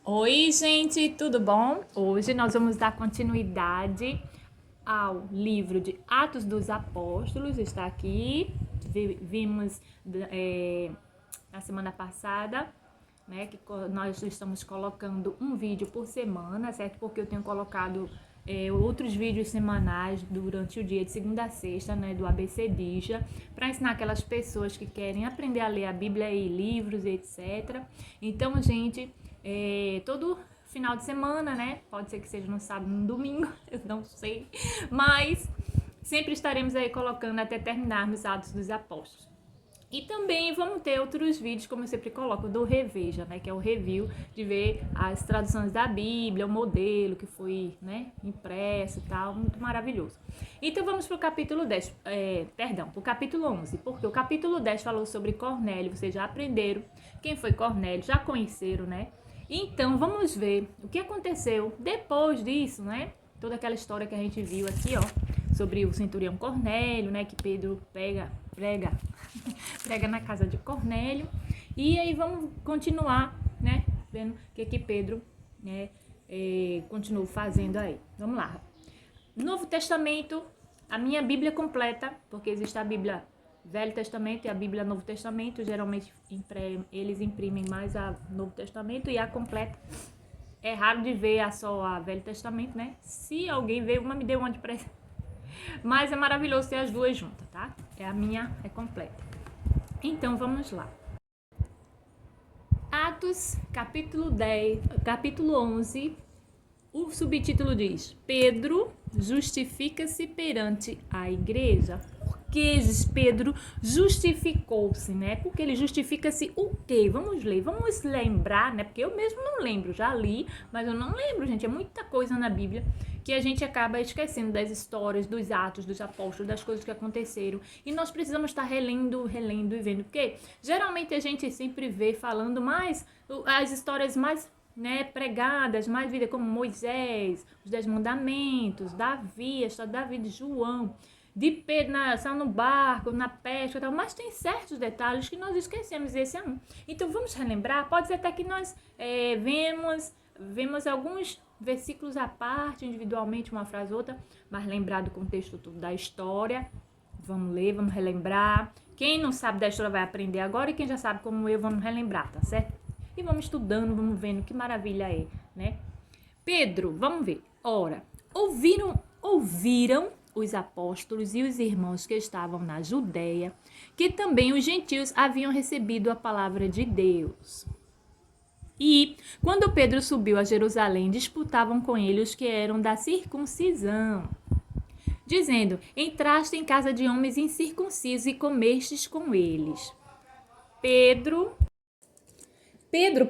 Oi, gente, tudo bom? Hoje nós vamos dar continuidade ao livro de Atos dos Apóstolos. Está aqui, vimos na semana passada, né, que nós estamos colocando um vídeo por semana, certo? Porque eu tenho colocado outros vídeos semanais durante o dia de segunda a sexta, né, do ABC Dija, para ensinar aquelas pessoas que querem aprender a ler a Bíblia e livros, etc. Então, gente, todo final de semana, né? Pode ser que seja no sábado, no domingo, eu não sei, mas sempre estaremos aí colocando até terminarmos Atos dos Apóstolos. E também vamos ter outros vídeos, como eu sempre coloco, do Reveja, né? Que é o review de ver as traduções da Bíblia, o modelo que foi, né, impresso e tal, muito maravilhoso. Então vamos para o capítulo 10, para o capítulo 11, porque o capítulo 10 falou sobre Cornélio, vocês já aprenderam quem foi Cornélio, já conheceram, né? Então vamos ver o que aconteceu depois disso, né? Toda aquela história que a gente viu aqui, ó, sobre o centurião Cornélio, né? Que Pedro prega na casa de Cornélio. E aí vamos continuar, né? Vendo o que Pedro, né, continuou fazendo aí. Vamos lá. Novo Testamento, a minha Bíblia completa, porque existe a Bíblia Velho Testamento e a Bíblia Novo Testamento. Geralmente eles imprimem mais a Novo Testamento e a completa. É raro de ver só a Velho Testamento, né? Se alguém veio, uma me deu uma de presente. Mas é maravilhoso ter as duas juntas, tá? A minha é completa. Então vamos lá. Atos, capítulo 10, capítulo 11. O subtítulo diz: Pedro justifica-se perante a igreja. Por que Pedro justificou-se, né? Porque ele justifica-se o quê? Vamos ler, vamos lembrar, né? Porque eu mesmo não lembro, já li, mas eu não lembro, gente. É muita coisa na Bíblia que a gente acaba esquecendo das histórias, dos atos, dos apóstolos, das coisas que aconteceram. E nós precisamos estar relendo e vendo. Porque geralmente a gente sempre vê falando mais as histórias mais, né, pregadas, mais vida, como Moisés, os 10 mandamentos, Davi, a história de Davi, de João, de Pedro no barco, na pesca e tal, mas tem certos detalhes que nós esquecemos, esse é um. Então vamos relembrar, pode ser até que nós vemos alguns versículos à parte, individualmente, uma frase ou outra, mas lembrar do contexto todo da história. Vamos ler, vamos relembrar. Quem não sabe da história vai aprender agora e quem já sabe como eu, vamos relembrar, tá certo? E vamos estudando, vamos vendo que maravilha é, né? Pedro, vamos ver. Ora, ouviram os apóstolos e os irmãos que estavam na Judéia, que também os gentios haviam recebido a palavra de Deus. E, quando Pedro subiu a Jerusalém, disputavam com ele os que eram da circuncisão, dizendo: Entraste em casa de homens incircuncisos e comestes com eles. Pedro,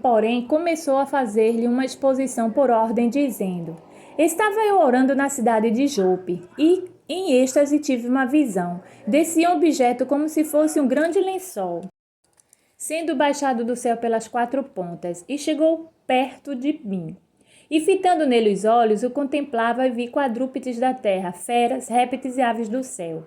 porém, começou a fazer-lhe uma exposição por ordem, dizendo: Estava eu orando na cidade de Jope, e em êxtase tive uma visão. Descia um objeto como se fosse um grande lençol, sendo baixado do céu pelas 4 pontas, e chegou perto de mim. E fitando nele os olhos, o contemplava e vi quadrúpedes da terra, feras, répteis e aves do céu.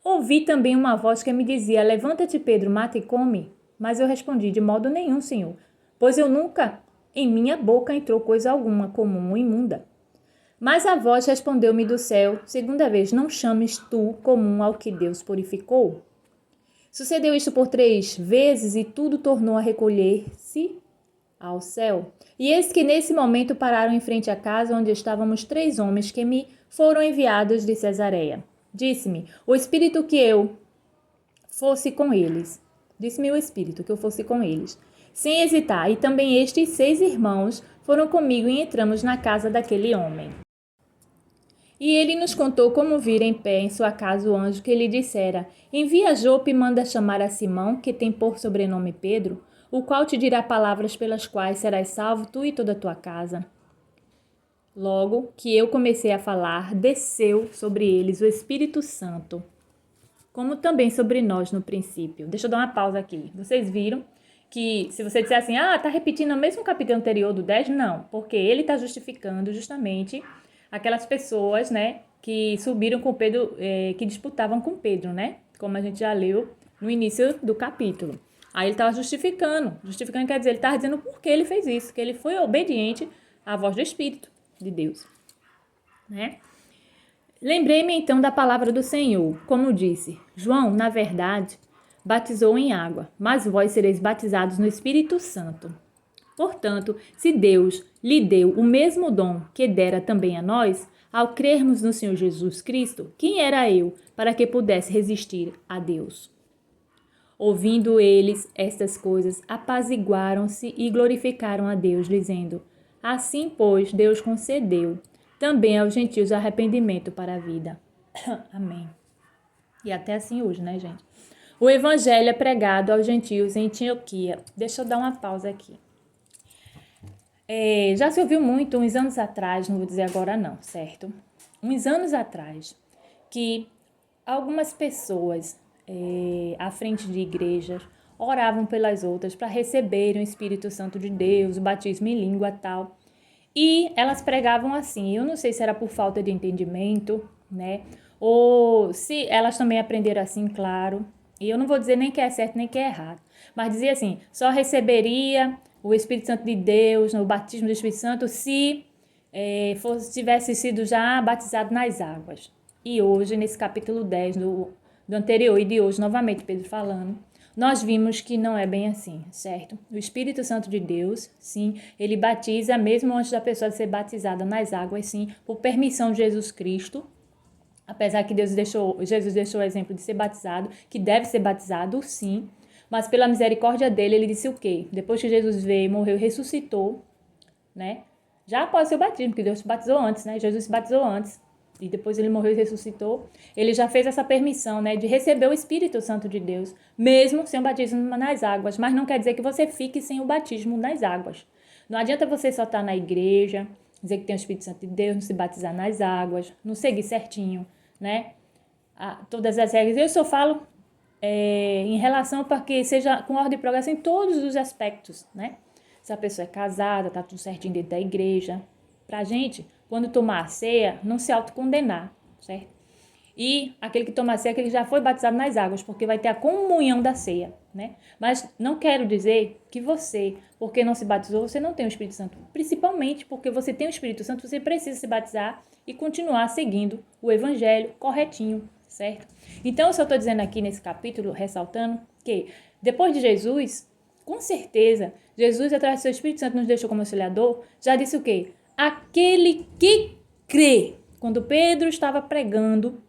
Ouvi também uma voz que me dizia: Levanta-te, Pedro, mata e come. Mas eu respondi: De modo nenhum, Senhor, pois eu nunca em minha boca entrou coisa alguma comum ou imunda. Mas a voz respondeu-me do céu, segunda vez: Não chames tu comum ao que Deus purificou? Sucedeu isto por 3 vezes e tudo tornou a recolher-se ao céu. E eis que nesse momento pararam em frente à casa onde estávamos 3 homens que me foram enviados de Cesareia. Disse-me o Espírito que eu fosse com eles. Disse-me o Espírito que eu fosse com eles. Sem hesitar, e também estes 6 irmãos foram comigo e entramos na casa daquele homem. E ele nos contou como vira em pé em sua casa o anjo que lhe dissera: Envia a Jope e manda chamar a Simão, que tem por sobrenome Pedro, o qual te dirá palavras pelas quais serás salvo tu e toda a tua casa. Logo que eu comecei a falar, desceu sobre eles o Espírito Santo, como também sobre nós no princípio. Deixa eu dar uma pausa aqui. Vocês viram que se você disser assim, tá repetindo o mesmo capítulo anterior do 10? Não, porque ele está justificando justamente aquelas pessoas, né, que subiram com Pedro, que disputavam com Pedro, né? Como a gente já leu no início do capítulo. Aí ele estava justificando. Justificando quer dizer, ele estava dizendo por que ele fez isso, que ele foi obediente à voz do Espírito de Deus, né? Lembrei-me então da palavra do Senhor, como disse, João, na verdade, batizou em água, mas vós sereis batizados no Espírito Santo. Portanto, se Deus lhe deu o mesmo dom que dera também a nós, ao crermos no Senhor Jesus Cristo, quem era eu para que pudesse resistir a Deus? Ouvindo eles estas coisas, apaziguaram-se e glorificaram a Deus, dizendo: Assim, pois, Deus concedeu também aos gentios arrependimento para a vida. Amém. E até assim hoje, né, gente? O evangelho é pregado aos gentios em Antioquia. Deixa eu dar uma pausa aqui. Já se ouviu muito, uns anos atrás, não vou dizer agora não, certo? Uns anos atrás, que algumas pessoas à frente de igrejas oravam pelas outras para receberem o Espírito Santo de Deus, o batismo em língua e tal. E elas pregavam assim, eu não sei se era por falta de entendimento, né? Ou se elas também aprenderam assim, claro. E eu não vou dizer nem que é certo nem que é errado. Mas dizia assim, só receberia o Espírito Santo de Deus, no batismo do Espírito Santo, se tivesse sido já batizado nas águas. E hoje, nesse capítulo 10 do anterior e de hoje, novamente Pedro falando, nós vimos que não é bem assim, certo? O Espírito Santo de Deus, sim, ele batiza mesmo antes da pessoa ser batizada nas águas, sim, por permissão de Jesus Cristo. Apesar que Jesus deixou o exemplo de ser batizado, que deve ser batizado, sim, mas pela misericórdia dele, ele disse o quê? Depois que Jesus veio, morreu e ressuscitou, né? Já após seu batismo, que Deus se batizou antes, né? Jesus se batizou antes. E depois ele morreu e ressuscitou. Ele já fez essa permissão, né? De receber o Espírito Santo de Deus, mesmo sem o batismo nas águas. Mas não quer dizer que você fique sem o batismo nas águas. Não adianta você só estar na igreja, dizer que tem o Espírito Santo de Deus, não se batizar nas águas, não seguir certinho, né? Todas as regras. Eu só falo em relação para que seja com ordem e progresso em todos os aspectos, né? Se a pessoa é casada, tá tudo certinho dentro da igreja. Pra gente, quando tomar a ceia, não se autocondenar, certo? E aquele que toma a ceia é aquele que já foi batizado nas águas, porque vai ter a comunhão da ceia, né? Mas não quero dizer que você, porque não se batizou, você não tem o Espírito Santo. Principalmente porque você tem o Espírito Santo, você precisa se batizar e continuar seguindo o evangelho corretinho, certo? Então, eu só estou dizendo aqui nesse capítulo, ressaltando que depois de Jesus, com certeza, Jesus, através do seu Espírito Santo, nos deixou como auxiliador, já disse o quê? Aquele que crê. Quando Pedro estava pregando,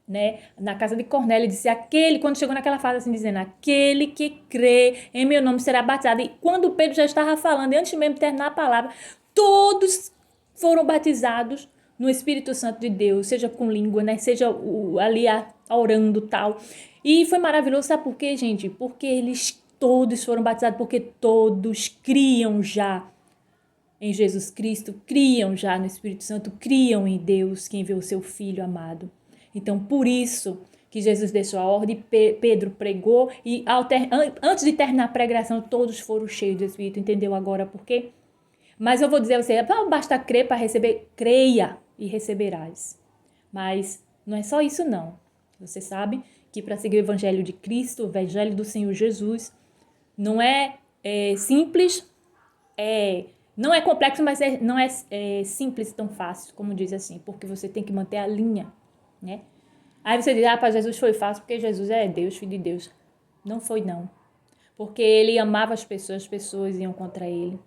né, na casa de Cornélio, disse aquele, quando chegou naquela fase assim, dizendo, aquele que crê em meu nome será batizado. E quando Pedro já estava falando, e antes mesmo de terminar a palavra, todos foram batizados no Espírito Santo de Deus, seja com língua, né, seja ali orando tal. E foi maravilhoso, sabe por quê, gente? Porque eles todos foram batizados, porque todos criam já em Jesus Cristo, criam já no Espírito Santo, criam em Deus, que enviou o seu Filho amado. Então, por isso que Jesus deixou a ordem, Pedro pregou e antes de terminar a pregação, todos foram cheios do Espírito. Entendeu agora por quê? Mas eu vou dizer a você, basta crer para receber, creia e receberás. Mas não é só isso não. Você sabe que para seguir o Evangelho de Cristo, o Evangelho do Senhor Jesus, não é simples, não é complexo, mas não é simples tão fácil, como diz assim, porque você tem que manter a linha, né? Aí você diz, para Jesus foi fácil, porque Jesus é Deus, Filho de Deus. Não foi, não. Porque ele amava as pessoas iam contra ele.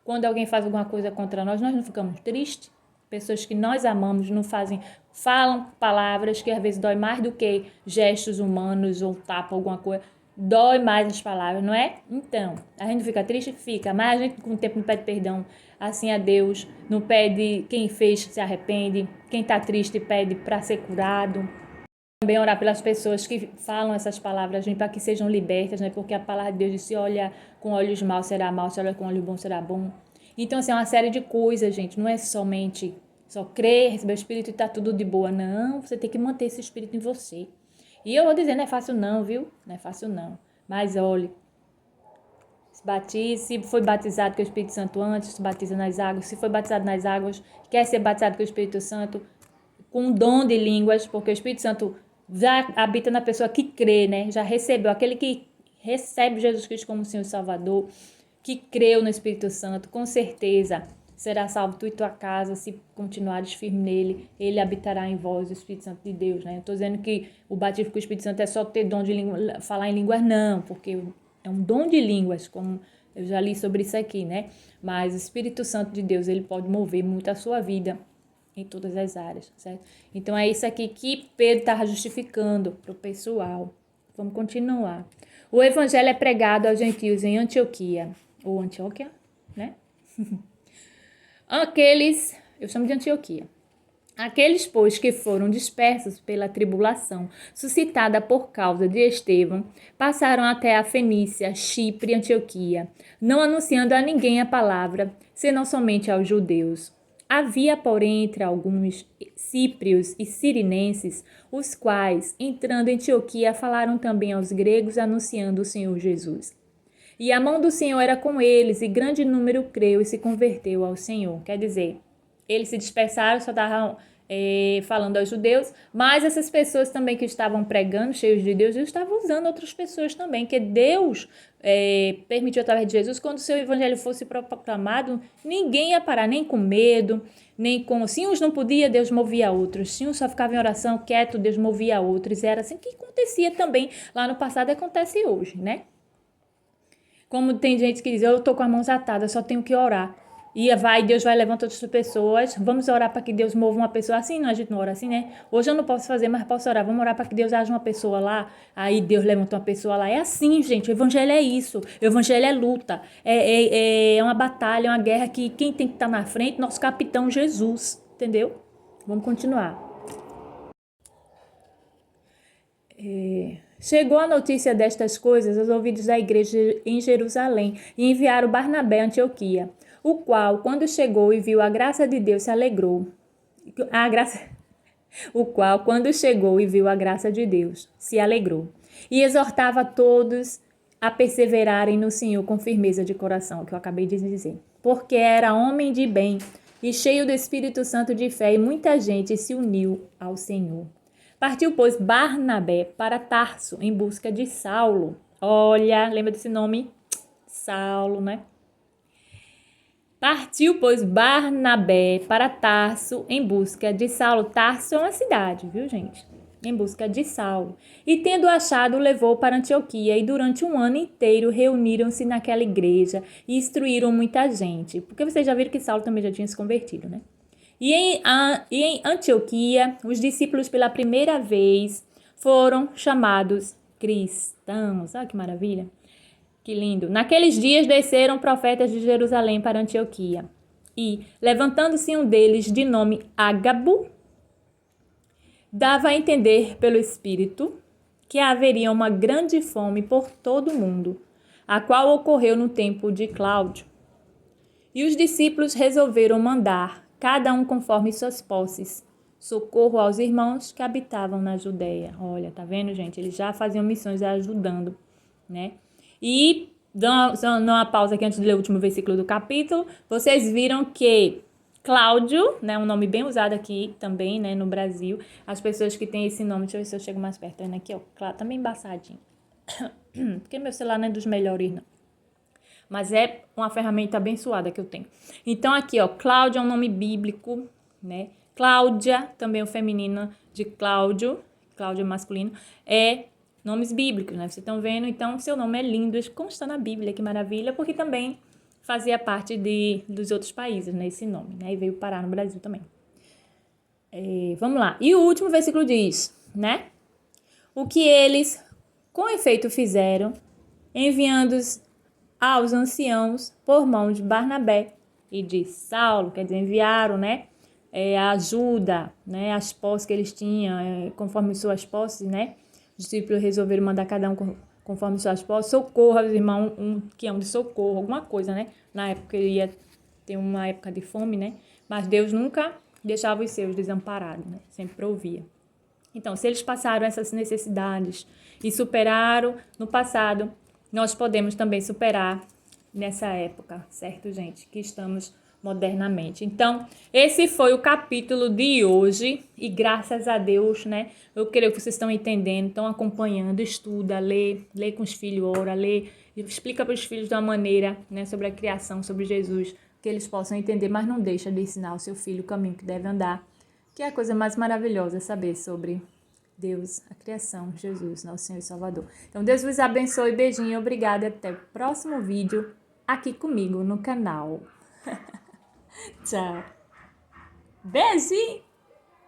Quando alguém faz alguma coisa contra nós não ficamos tristes. Pessoas que nós amamos não falam palavras que às vezes dói mais do que gestos humanos ou tapa alguma coisa. Dói mais as palavras, não é? Então, a gente não fica triste? Fica. Mas a gente com o tempo não pede perdão assim a Deus. Não pede, quem fez se arrepende. Quem está triste pede para ser curado. Também orar pelas pessoas que falam essas palavras para que sejam libertas, né? Porque a palavra de Deus diz, se olha com olhos maus será mal, se olha com olhos bons será bom. Então, assim, é uma série de coisas, gente. Não é somente só crer, receber o Espírito e tá tudo de boa. Não, você tem que manter esse Espírito em você. E eu vou dizer, não é fácil não, viu? Não é fácil não. Mas, olha, se foi batizado com o Espírito Santo antes, se batiza nas águas. Se foi batizado nas águas, quer ser batizado com o Espírito Santo, com um dom de línguas, porque o Espírito Santo já habita na pessoa que crê, né? Já recebeu. Aquele que recebe Jesus Cristo como Senhor e Salvador, que creu no Espírito Santo, com certeza será salvo tu e tua casa, se continuares firme nele, ele habitará em vós, o Espírito Santo de Deus, né? Eu estou dizendo que o batismo com o Espírito Santo é só ter dom de falar em línguas, não, porque é um dom de línguas, como eu já li sobre isso aqui, né? Mas o Espírito Santo de Deus, ele pode mover muito a sua vida em todas as áreas, certo? Então é isso aqui que Pedro estava justificando para o pessoal. Vamos continuar. O evangelho é pregado aos gentios em Antioquia, ou Antioquia, né? Eu chamo de Antioquia. Aqueles, pois, que foram dispersos pela tribulação suscitada por causa de Estevão, passaram até a Fenícia, Chipre e Antioquia, não anunciando a ninguém a palavra, senão somente aos judeus. Havia, porém, entre alguns cíprios e sirinenses, os quais, entrando em Antioquia, falaram também aos gregos, anunciando o Senhor Jesus. E a mão do Senhor era com eles, e grande número creu e se converteu ao Senhor. Quer dizer, eles se dispersaram, só estavam falando aos judeus, mas essas pessoas também que estavam pregando, cheios de Deus, estavam usando outras pessoas também, que Deus permitiu através de Jesus, quando o seu evangelho fosse proclamado, ninguém ia parar, nem com medo, nem com... Se uns não podia, Deus movia outros. Se uns só ficavam em oração, quieto, Deus movia outros. Era assim que acontecia também lá no passado e acontece hoje, né? Como tem gente que diz, eu estou com as mãos atadas, só tenho que orar. E Deus vai levantar outras pessoas. Vamos orar para que Deus mova uma pessoa assim? Não, a gente não ora assim, né? Hoje eu não posso fazer, mas posso orar. Vamos orar para que Deus haja uma pessoa lá. Aí Deus levanta uma pessoa lá. É assim, gente. O evangelho é isso. O evangelho é luta. É uma batalha, é uma guerra que quem tem que estar na frente? Nosso capitão Jesus. Entendeu? Vamos continuar. Chegou a notícia destas coisas aos ouvidos da igreja em Jerusalém e enviaram Barnabé a Antioquia, o qual, quando chegou e viu a graça de Deus, se alegrou. O qual, quando chegou e viu a graça de Deus, se alegrou. E exortava todos a perseverarem no Senhor com firmeza de coração, que eu acabei de dizer. Porque era homem de bem e cheio do Espírito Santo de fé, e muita gente se uniu ao Senhor. Partiu, pois, Barnabé para Tarso, em busca de Saulo. Olha, lembra desse nome? Saulo, né? Partiu, pois, Barnabé para Tarso, em busca de Saulo. Tarso é uma cidade, viu, gente? Em busca de Saulo. E, tendo achado, o levou para Antioquia, e durante um ano inteiro reuniram-se naquela igreja e instruíram muita gente. Porque vocês já viram que Saulo também já tinha se convertido, né? E em Antioquia, os discípulos pela primeira vez foram chamados cristãos. Olha que maravilha, que lindo. Naqueles dias desceram profetas de Jerusalém para Antioquia. E, levantando-se um deles de nome Ágabo, dava a entender pelo Espírito que haveria uma grande fome por todo o mundo, a qual ocorreu no tempo de Cláudio. E os discípulos resolveram mandar, cada um conforme suas posses, socorro aos irmãos que habitavam na Judéia. Olha, tá vendo, gente? Eles já faziam missões ajudando, né? E, dando uma pausa aqui antes de ler o último versículo do capítulo, vocês viram que Cláudio, né, um nome bem usado aqui também, né, no Brasil, as pessoas que têm esse nome, deixa eu ver se eu chego mais perto, tá vendo aqui, ó, Cláudio, tá meio embaçadinho, porque meu celular não é dos melhores, não. Mas é uma ferramenta abençoada que eu tenho. Então, aqui, ó, Cláudia é um nome bíblico, né? Cláudia, também o feminino de Cláudio, Cláudio masculino, é nomes bíblicos, né? Vocês estão vendo? Então, seu nome é lindo, consta na Bíblia, que maravilha, porque também fazia parte dos outros países, né? Esse nome, né? E veio parar no Brasil também. Vamos lá. E o último versículo diz, né? O que eles, com efeito, fizeram, enviando-os aos anciãos por mão de Barnabé e de Saulo, quer dizer, enviaram, né, a ajuda, né, as posses que eles tinham, conforme suas posses, né, os discípulos resolveram mandar cada um conforme suas posses, socorro aos irmãos, que é um de socorro, alguma coisa, né, na época ia ter uma época de fome, né, mas Deus nunca deixava os seus desamparados, né, sempre provia. Então, se eles passaram essas necessidades e superaram no passado, nós podemos também superar nessa época, certo, gente? Que estamos modernamente. Então, esse foi o capítulo de hoje e graças a Deus, né? Eu creio que vocês estão entendendo, estão acompanhando, estuda, lê com os filhos, ora, lê, explica para os filhos de uma maneira, né, sobre a criação, sobre Jesus, que eles possam entender, mas não deixa de ensinar ao seu filho o caminho que deve andar, que é a coisa mais maravilhosa saber sobre Deus, a criação, Jesus, nosso Senhor e Salvador. Então, Deus vos abençoe, beijinho, obrigada, até o próximo vídeo aqui comigo no canal. Tchau. Beijinho!